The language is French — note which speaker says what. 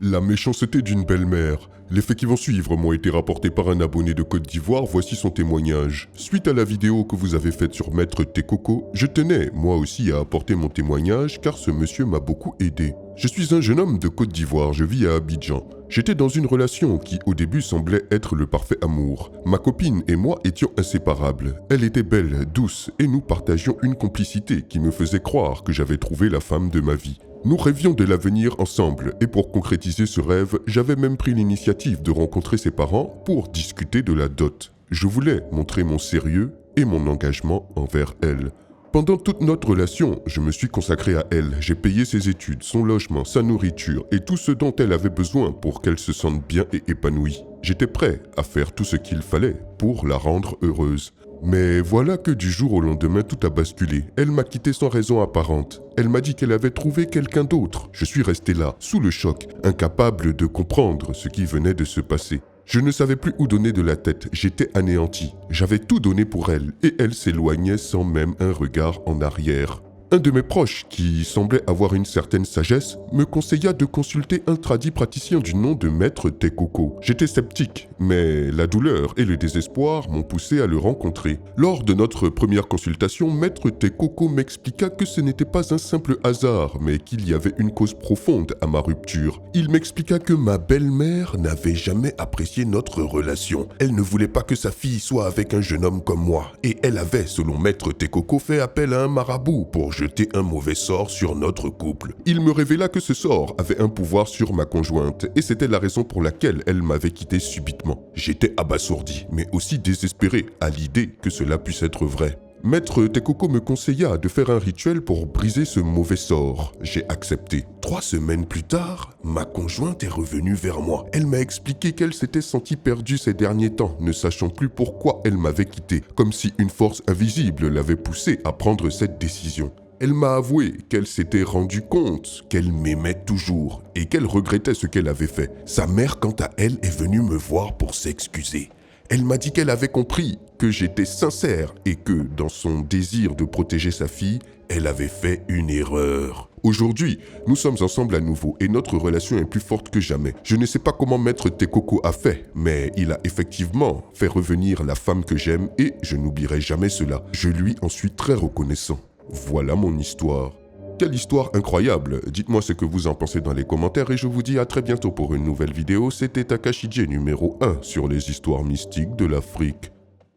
Speaker 1: La méchanceté d'une belle-mère. Les faits qui vont suivre m'ont été rapportés par un abonné de Côte d'Ivoire, voici son témoignage. Suite à la vidéo que vous avez faite sur Maître Tekoko, je tenais, moi aussi, à apporter mon témoignage car ce monsieur m'a beaucoup aidé. Je suis un jeune homme de Côte d'Ivoire, je vis à Abidjan. J'étais dans une relation qui au début semblait être le parfait amour. Ma copine et moi étions inséparables. Elle était belle, douce et nous partagions une complicité qui me faisait croire que j'avais trouvé la femme de ma vie. Nous rêvions de l'avenir ensemble et pour concrétiser ce rêve, j'avais même pris l'initiative de rencontrer ses parents pour discuter de la dot. Je voulais montrer mon sérieux et mon engagement envers elle. Pendant toute notre relation, je me suis consacré à elle. J'ai payé ses études, son logement, sa nourriture et tout ce dont elle avait besoin pour qu'elle se sente bien et épanouie. J'étais prêt à faire tout ce qu'il fallait pour la rendre heureuse. Mais voilà que du jour au lendemain, tout a basculé. Elle m'a quitté sans raison apparente. Elle m'a dit qu'elle avait trouvé quelqu'un d'autre. Je suis resté là, sous le choc, incapable de comprendre ce qui venait de se passer. Je ne savais plus où donner de la tête, j'étais anéanti. J'avais tout donné pour elle, et elle s'éloignait sans même un regard en arrière. Un de mes proches, qui semblait avoir une certaine sagesse, me conseilla de consulter un tradit praticien du nom de Maître Tekoko. J'étais sceptique, mais la douleur et le désespoir m'ont poussé à le rencontrer. Lors de notre première consultation, Maître Tekoko m'expliqua que ce n'était pas un simple hasard, mais qu'il y avait une cause profonde à ma rupture. Il m'expliqua que ma belle-mère n'avait jamais apprécié notre relation. Elle ne voulait pas que sa fille soit avec un jeune homme comme moi, et elle avait, selon Maître Tekoko, fait appel à un marabout pour jeter un mauvais sort sur notre couple. Il me révéla que ce sort avait un pouvoir sur ma conjointe et c'était la raison pour laquelle elle m'avait quitté subitement. J'étais abasourdi, mais aussi désespéré à l'idée que cela puisse être vrai. Maître Tekoko me conseilla de faire un rituel pour briser ce mauvais sort. J'ai accepté. 3 semaines plus tard, ma conjointe est revenue vers moi. Elle m'a expliqué qu'elle s'était sentie perdue ces derniers temps, ne sachant plus pourquoi elle m'avait quitté, comme si une force invisible l'avait poussée à prendre cette décision. Elle m'a avoué qu'elle s'était rendue compte qu'elle m'aimait toujours et qu'elle regrettait ce qu'elle avait fait. Sa mère, quant à elle, est venue me voir pour s'excuser. Elle m'a dit qu'elle avait compris que j'étais sincère et que, dans son désir de protéger sa fille, elle avait fait une erreur. Aujourd'hui, nous sommes ensemble à nouveau et notre relation est plus forte que jamais. Je ne sais pas comment Maître Tekoko a fait, mais il a effectivement fait revenir la femme que j'aime et je n'oublierai jamais cela. Je lui en suis très reconnaissant. Voilà mon histoire. Quelle histoire incroyable! Dites-moi ce que vous en pensez dans les commentaires et je vous dis à très bientôt pour une nouvelle vidéo. C'était Takashi J numéro 1 sur les histoires mystiques de l'Afrique.